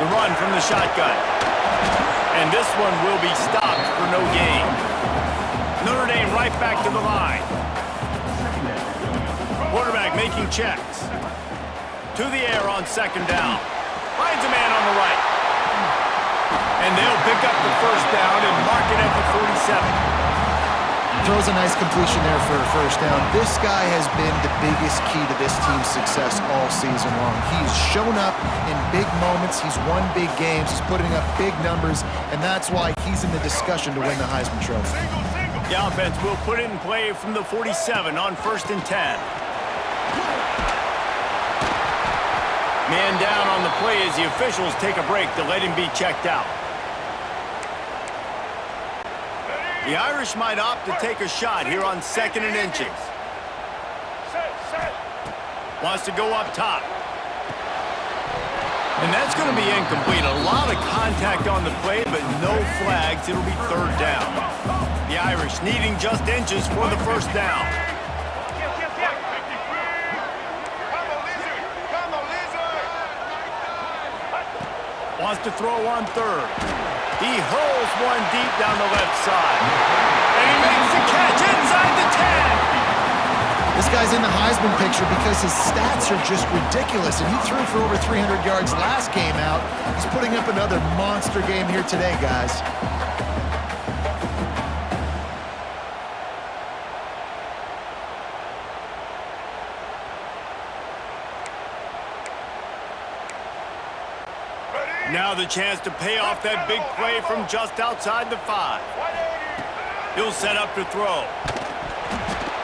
The run from the shotgun. And this one will be stopped for no gain. Notre Dame right back to the line. Quarterback making checks. To the air on second down. Finds a man on the right. And they'll pick up the first down and mark it at the 47. Throws a nice completion there for a first down. This guy has been the biggest key to this team's success all season long. He's shown up in big moments. He's won big games. He's putting up big numbers, and that's why he's in the discussion to win the Heisman Trophy. The offense will put it in play from the 47 on 1st and 10. Man down on the play as the officials take a break to let him be checked out. The Irish might opt to take a shot here on 2nd and inches. Wants to go up top. And that's going to be incomplete. A lot of contact on the play, but no flags. It'll be 3rd down. The Irish needing just inches for the first down. Wants to throw on 3rd. He hurls one deep down the left side. And he makes the catch inside the 10. This guy's in the Heisman picture because his stats are just ridiculous, and he threw for over 300 yards last game out. He's putting up another monster game here today, guys. Now the chance to pay off that big play from just outside the 5. He'll set up to throw.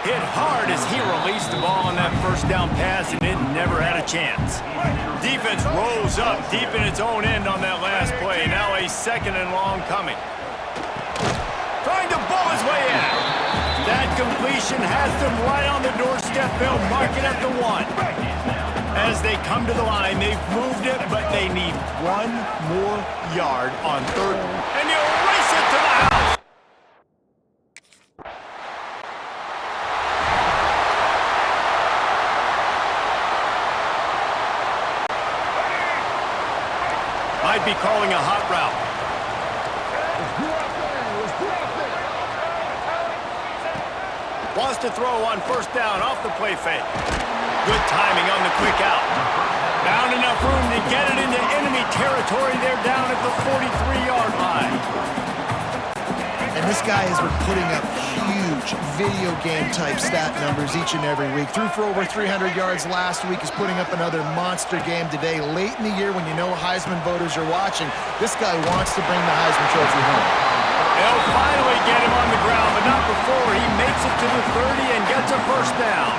Hit hard as he released the ball on that first down pass, and it never had a chance. Defense rose up deep in its own end on that last play. Now a 2nd and long coming. Trying to bowl his way in. That completion has them right on the doorstep. They'll mark it at the 1. As they come to the line, they've moved it, but they need one more yard on 3rd. And you race it to the house! Might be calling a hot route. Wants to throw on 1st down off the play fake. Good timing on the quick out. Found enough room to get it into enemy territory. They're down at the 43-yard line. And this guy has been putting up huge video game type stat numbers each and every week. Threw for over 300 yards last week. He's putting up another monster game today. Late in the year when you know Heisman voters are watching, this guy wants to bring the Heisman Trophy home. They'll finally get him on the ground, but not before he makes it to the 30 and gets a first down.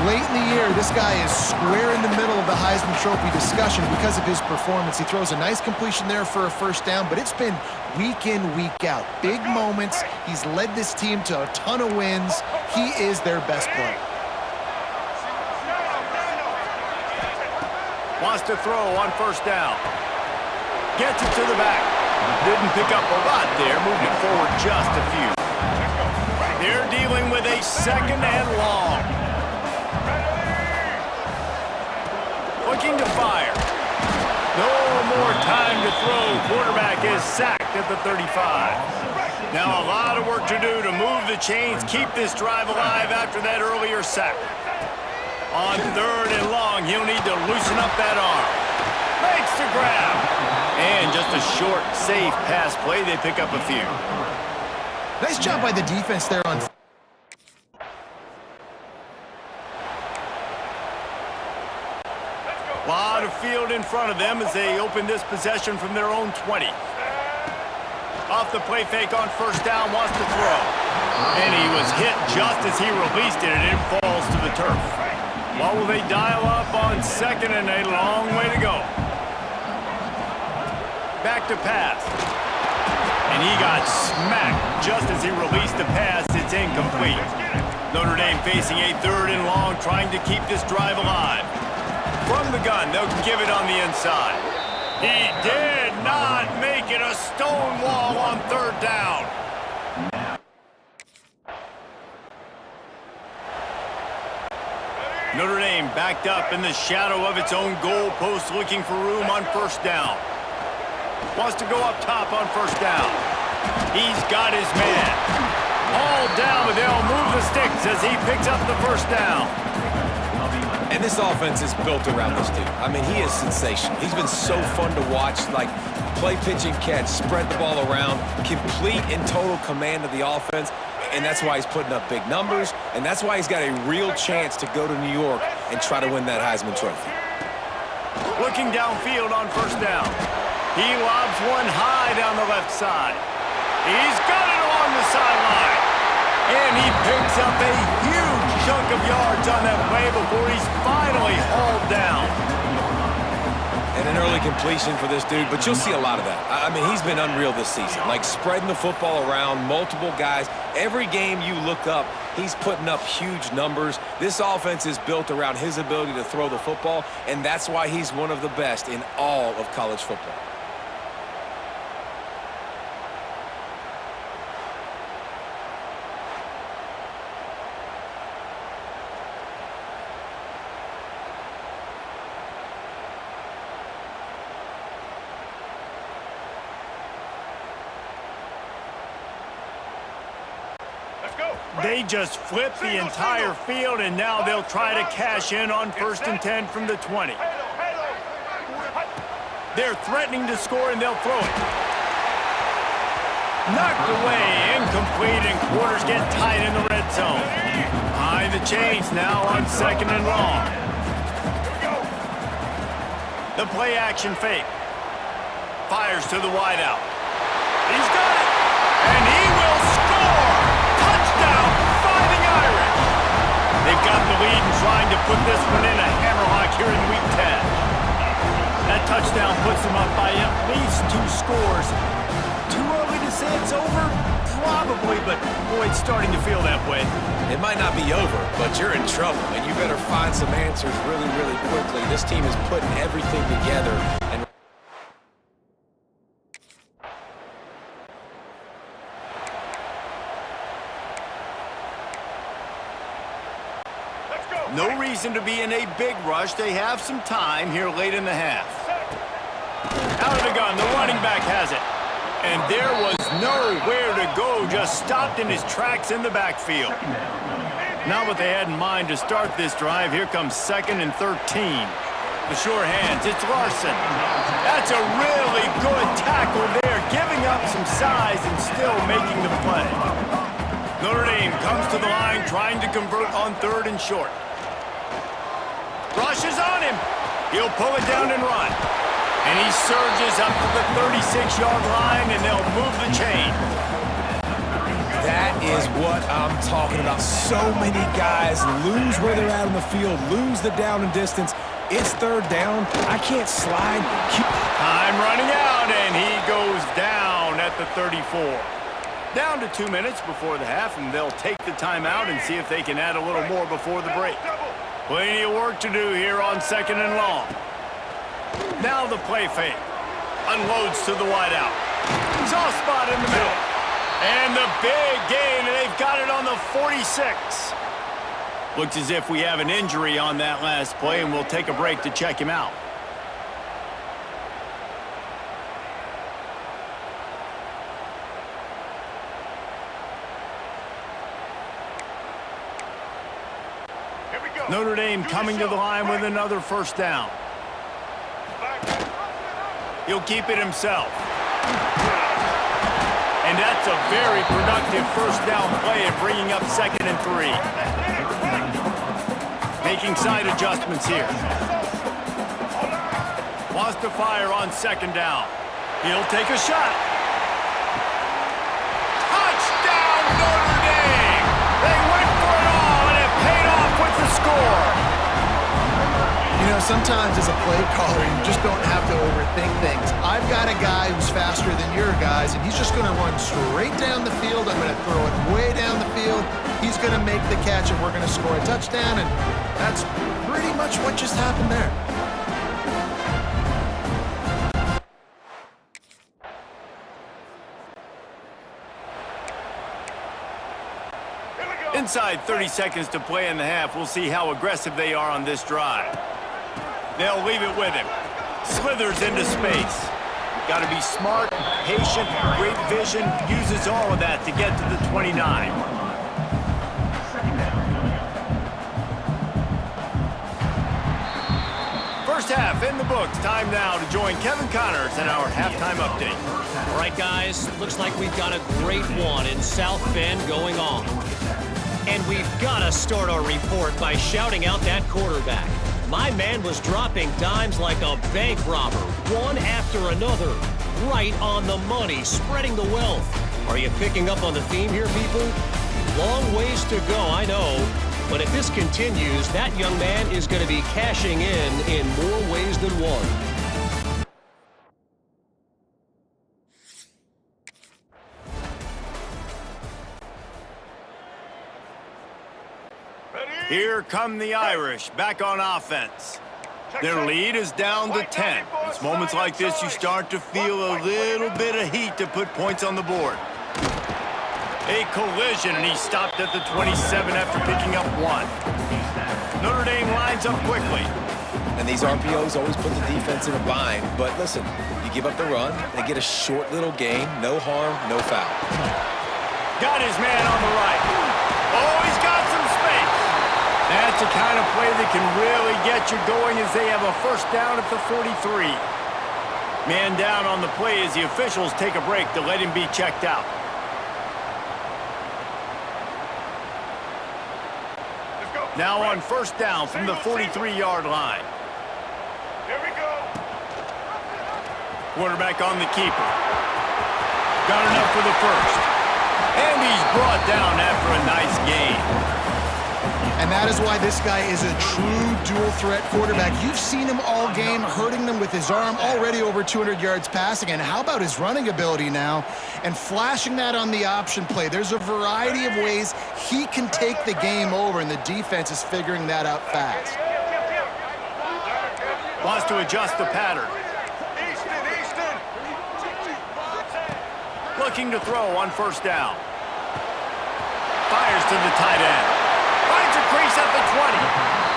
Late in the year, this guy is square in the middle of the Heisman Trophy discussion because of his performance. He throws a nice completion there for a first down, but it's been week in, week out. Big moments. He's led this team to a ton of wins. He is their best player. Wants to throw on 1st down. Gets it to the back. Didn't pick up a lot there, moved it forward just a few. They're dealing with a 2nd and long. Looking to fire. No more time to throw. Quarterback is sacked at the 35. Now a lot of work to do to move the chains, keep this drive alive after that earlier sack. On 3rd and long, he'll need to loosen up that arm. Makes the grab. And just a short, safe pass play. They pick up a few. Nice job by the defense there on... A lot of field in front of them as they open this possession from their own 20. Off the play fake on 1st down, wants to throw. And he was hit just as he released it, and it falls to the turf. What will they dial up on 2nd and a long way to go? Back to pass. And he got smacked just as he released the pass. It's incomplete. Notre Dame facing a 3rd and long, trying to keep this drive alive. From the gun, they'll give it on the inside. He did not make it. A stone wall on 3rd down. Notre Dame backed up in the shadow of its own goal post, looking for room on first down. Wants to go up top on first down. He's got his man. All down, but they'll move the sticks as he picks up the first down. And this offense is built around this dude. I mean, he is sensational. He's been so fun to watch, like play, pitch, and catch, spread the ball around, complete and total command of the offense. And that's why he's putting up big numbers, and that's why he's got a real chance to go to New York and try to win that Heisman Trophy. Looking downfield on first down. He lobs one high down the left side. He's got it along the sideline. And he picks up a huge chunk of yards on that play before he's finally hauled down. And an early completion for this dude, but you'll see a lot of that. I mean, he's been unreal this season, like spreading the football around, multiple guys. Every game you look up, he's putting up huge numbers. This offense is built around his ability to throw the football, and that's why he's one of the best in all of college football. They just flipped the entire field, and now they'll try to cash in on 1st and 10 from the 20. They're threatening to score, and they'll throw it. Knocked away, incomplete, and quarters get tight in the red zone. Behind the chains now on 2nd and long. The play action fake. Fires to the wideout. He's got it, and he will score! Touchdown, Fighting Irish! They've got the lead and trying to put this one in a hammerlock here in Week 10. That touchdown puts them up by at least 2 scores. Too early to say it's over? Probably, but boy, it's starting to feel that way. It might not be over, but you're in trouble, and you better find some answers really, really quickly. This team is putting everything together. And no reason to be in a big rush. They have some time here late in the half. Out of the gun, the running back has it. And there was nowhere to go, just stopped in his tracks in the backfield. Not what they had in mind to start this drive. Here comes 2nd and 13. The sure hands, it's Larson. That's a really good tackle there, giving up some size and still making the play. Notre Dame comes to the line, trying to convert on 3rd and short. Rushes on him. He'll pull it down and run. And he surges up to the 36-yard line, and they'll move the chain. that is what I'm talking about. So many guys lose where they're at on the field, lose the down and distance. It's 3rd down. I can't slide. Time running out, and he goes down at the 34. Down to 2 minutes before the half, and they'll take the timeout and see if they can add a little more before the break. Plenty of work to do here on 2nd and long. Now the play fake. Unloads to the wideout. Soft spot in the middle. And the big gain, and they've got it on the 46. Looks as if we have an injury on that last play, and we'll take a break to check him out. Notre Dame coming to the line with another 1st down. He'll keep it himself. And that's a very productive 1st down play at bringing up 2nd and 3. Making side adjustments here. Wants to fire on 2nd down. He'll take a shot. Touchdown, Notre Dame! They went for it all, and it paid off with the score. You know, sometimes as a play caller, you just don't have to overthink things. I've got a guy who's faster than your guys, and he's just going to run straight down the field. I'm going to throw it way down the field. He's going to make the catch, and we're going to score a touchdown, and that's pretty much what just happened there. Inside 30 seconds to play in the half, we'll see how aggressive they are on this drive. They'll leave it with him. Slithers into space. Got to be smart, patient, great vision. Uses all of that to get to the 29. First half in the books. Time now to join Kevin Connors in our halftime update. All right, guys. Looks like we've got a great one in South Bend going on. And we've got to start our report by shouting out that quarterback. My man was dropping dimes like a bank robber, one after another, right on the money, spreading the wealth. Are you picking up on the theme here, people? Long ways to go, I know. But if this continues, that young man is going to be cashing in more ways than one. Here come the Irish, back on offense. Their lead is down to 10. It's moments like this you start to feel a little bit of heat to put points on the board. A collision, and he stopped at the 27 after picking up 1. Notre Dame lines up quickly. And these RPOs always put the defense in a bind. But listen, you give up the run, they get a short little gain, no harm, no foul. Got his man on the right. Oh, he's got some space. That's the kind of play that can really get you going as they have a first down at the 43. Man down on the play as the officials take a break to let him be checked out. Now on first down from the 43-yard line. Here we go. Quarterback on the keeper. Got enough for the first. And he's brought down after a nice gain. And that is why this guy is a true dual-threat quarterback. You've seen him all game, hurting them with his arm, already over 200 yards passing. And how about his running ability now? And flashing that on the option play. There's a variety of ways he can take the game over, and the defense is figuring that out fast. Wants to adjust the pattern. Easton. Looking to throw on first down. Fires to the tight end. Finds a crease at the 20.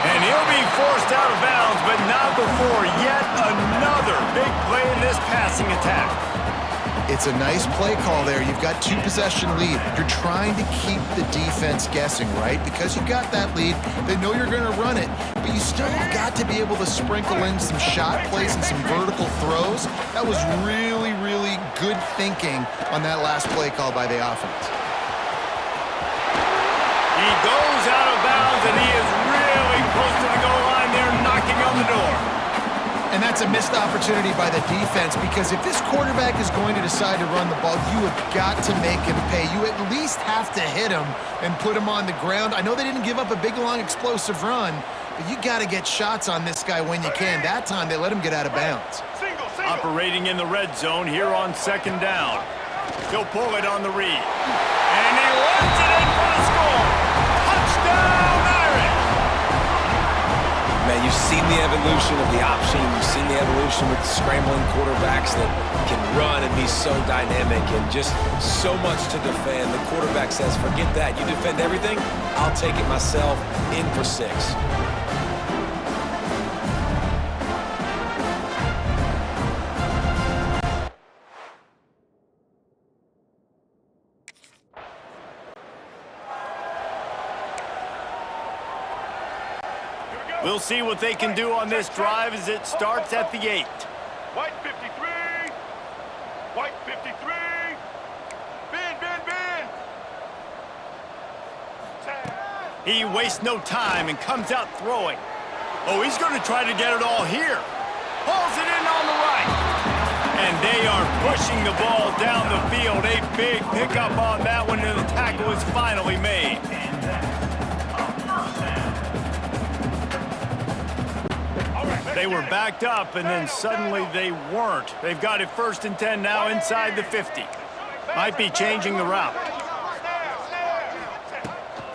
And he'll be forced out of bounds, but not before yet another big play in this passing attack. It's a nice play call there. You've got 2-possession lead. You're trying to keep the defense guessing, right? Because you've got that lead, they know you're going to run it, but you still have got to be able to sprinkle in some shot plays and some vertical throws. That was really, really good thinking on that last play call by the offense. He goes out of bounds, and he is really close to the goal line there, knocking on the door. And that's a missed opportunity by the defense, because if this quarterback is going to decide to run the ball, you have got to make him pay. You at least have to hit him and put him on the ground. I know they didn't give up a big, long, explosive run, but you got to get shots on this guy when you can. That time, they let him get out of bounds. Single. Operating in the red zone here on second down. He'll pull it on the read. And he runs it in for the score. Touchdown, Irish! Man, you've seen the evolution of the option. You've seen the evolution with scrambling quarterbacks that can run and be so dynamic and just so much to defend. The quarterback says, forget that. You defend everything, I'll take it myself. In for 6. We'll see what they can do on this drive as it starts at the 8. White 53. White 53. Ben. He wastes no time and comes out throwing. Oh, he's going to try to get it all here. Pulls it in on the right. And they are pushing the ball down the field. A big pickup on that one, and the tackle is finally made. They were backed up, and then suddenly they weren't. They've got it 1st and 10 now inside the 50. Might be changing the route.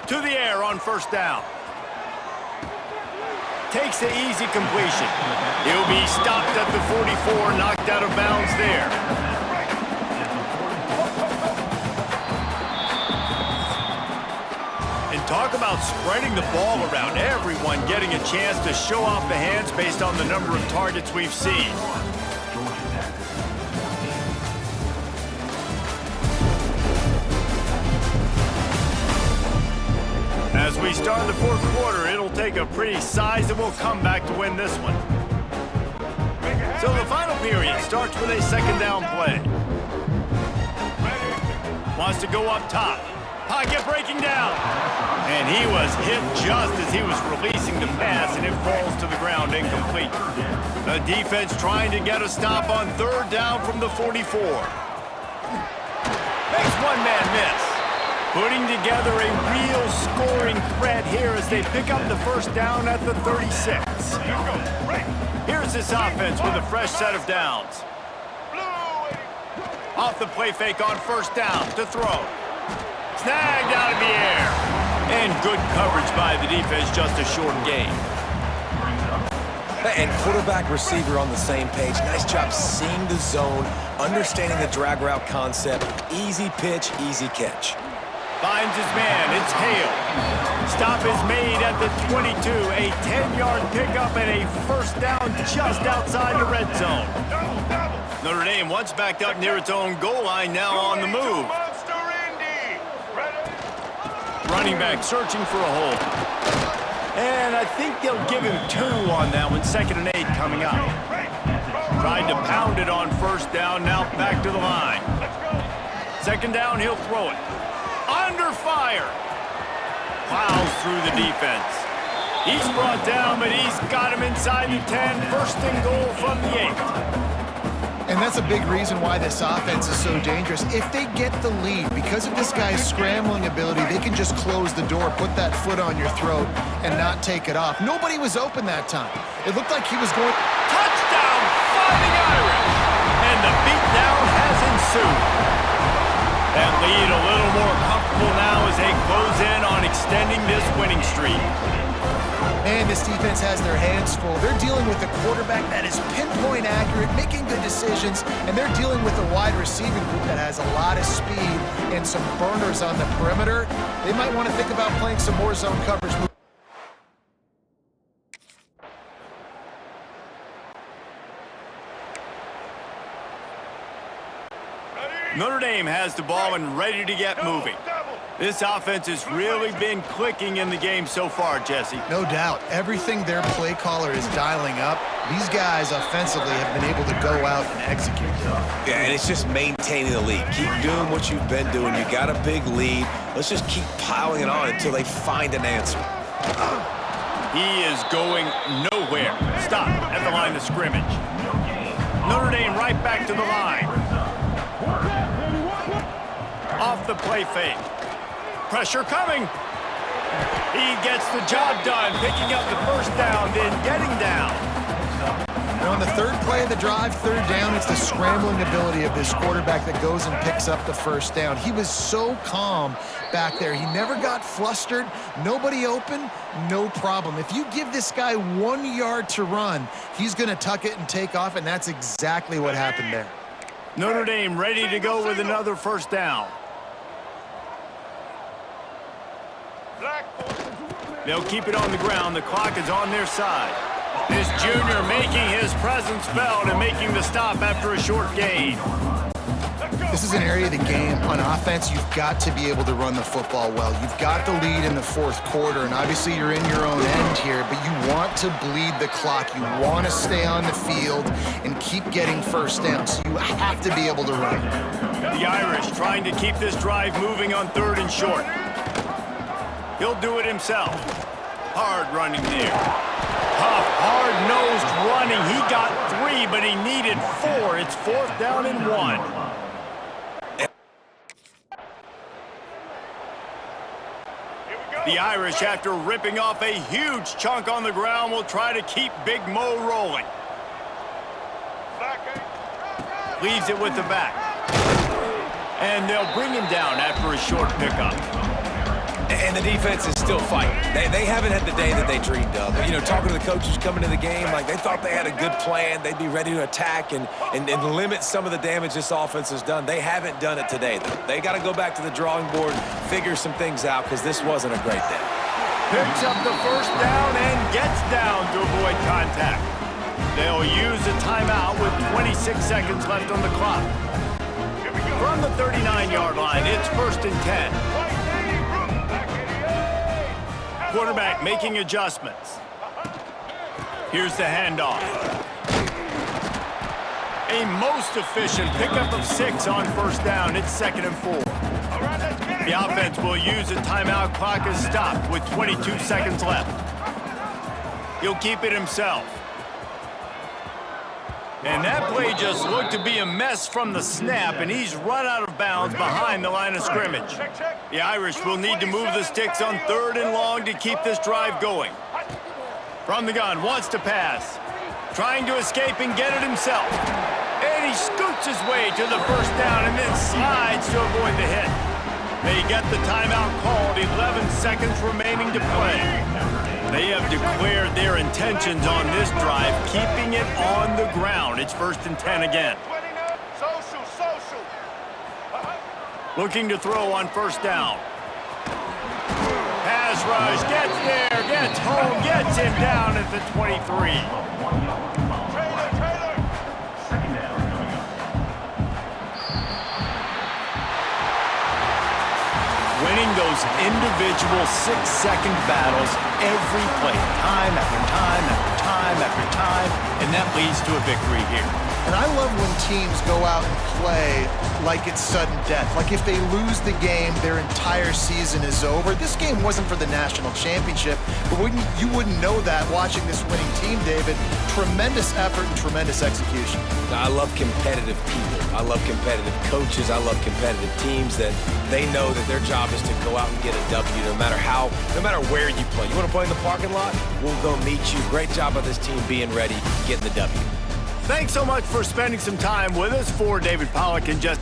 To the air on first down. Takes the easy completion. He'll be stopped at the 44, knocked out of bounds there. Talk about spreading the ball around. Everyone getting a chance to show off the hands based on the number of targets we've seen. As we start the fourth quarter, it'll take a pretty sizable comeback to win this one. So the final period starts with a second down play. Wants to go up top. Pocket breaking down. And he was hit just as he was releasing the pass, and it falls to the ground incomplete. The defense trying to get a stop on third down from the 44. Makes one man miss. Putting together a real scoring threat here as they pick up the first down at the 36. Here's this offense with a fresh set of downs. Off the play fake on first down to throw. Snagged out of the air. And good coverage by the defense, just a short gain. And quarterback receiver on the same page. Nice job seeing the zone, understanding the drag route concept. Easy pitch, easy catch. Finds his man, it's Hale. Stop is made at the 22. A 10-yard pickup and a first down just outside the red zone. Notre Dame once backed up near its own goal line, now on the move. Running back searching for a hole. And I think they'll give him 2 on that one, 2nd and 8 coming up. Tried to pound it on first down, now back to the line. 2nd down, he'll throw it. Under fire. Plows through the defense. He's brought down, but he's got him inside the 10. First and goal from the 8. And that's a big reason why this offense is so dangerous. If they get the lead, because of this guy's scrambling ability, they can just close the door, put that foot on your throat, and not take it off. Nobody was open that time. It looked like he was going... Touchdown, Fighting Irish! And the beatdown has ensued. That lead a little more comfortable now as they close in on extending this winning streak. Man, this defense has their hands full. They're dealing with a quarterback that is pinpoint accurate, making good decisions, and they're dealing with a wide receiving group that has a lot of speed and some burners on the perimeter. They might want to think about playing some more zone coverage. Notre Dame has the ball and ready to get moving. This offense has really been clicking in the game so far, Jesse. No doubt. Everything their play caller is dialing up, these guys offensively have been able to go out and execute. Yeah, and it's just maintaining the lead. Keep doing what you've been doing. You got a big lead. Let's just keep piling it on until they find an answer. He is going nowhere. Stop at the line of scrimmage. Notre Dame right back to the line. Off the play fake. Pressure coming. He gets the job done, picking up the first down, then getting down. And on the third play of the drive, third down, it's the scrambling ability of this quarterback that goes and picks up the first down. He was so calm back there. He never got flustered. Nobody open, no problem. If you give this guy 1 yard to run, he's going to tuck it and take off, and that's exactly what happened there. Notre Dame ready to go with another first down. They'll keep it on the ground. The clock is on their side. This junior making his presence felt and making the stop after a short gain. This is an area of the game. On offense, you've got to be able to run the football well. You've got the lead in the fourth quarter, and obviously you're in your own end here, but you want to bleed the clock. You want to stay on the field and keep getting first down, so you have to be able to run. The Irish trying to keep this drive moving on third and short. He'll do it himself. Hard running there. Tough, hard-nosed running. He got 3, but he needed 4. It's 4th down and 1. The Irish, after ripping off a huge chunk on the ground, will try to keep Big Mo rolling. Leaves it with the back. And they'll bring him down after a short pickup. And the defense is still fighting. They haven't had the day that they dreamed of. You know, talking to the coaches coming to the game, like they thought they had a good plan. They'd be ready to attack and limit some of the damage this offense has done. They haven't done it today, though. They got to go back to the drawing board, figure some things out, because this wasn't a great day. Picks up the first down and gets down to avoid contact. They'll use a timeout with 26 seconds left on the clock. From the 39-yard line, it's 1st and 10. Quarterback making adjustments. Here's the handoff. A most efficient pickup of 6 on 1st down. It's 2nd and 4. The offense will use a timeout. Clock is stopped with 22 seconds left. He'll keep it himself. And that play just looked to be a mess from the snap, and he's run out of bounds behind the line of scrimmage. The Irish will need to move the sticks on 3rd and long to keep this drive going. From the gun, wants to pass. Trying to escape and get it himself. And he scoots his way to the 1st down and then slides to avoid the hit. They get the timeout called, 11 seconds remaining to play. They have declared their intentions on this drive, keeping it on the ground. It's 1st and 10 again. Social. Looking to throw on 1st down. Pass rush, gets there, gets home, gets him down at the 23. Winning those individual 6-second battles every play, time after time after time after time, and that leads to a victory here. And I love when teams go out and play like it's sudden death. Like if they lose the game, their entire season is over. This game wasn't for the national championship, but you wouldn't know that watching this winning team, David. Tremendous effort and tremendous execution. I love competitive people. I love competitive coaches. I love competitive teams that they know that their job is to go out and get a W no matter where you play. You want to play in the parking lot? We'll go meet you. Great job by this team being ready, getting the W. Thanks so much for spending some time with us. For David Pollack and just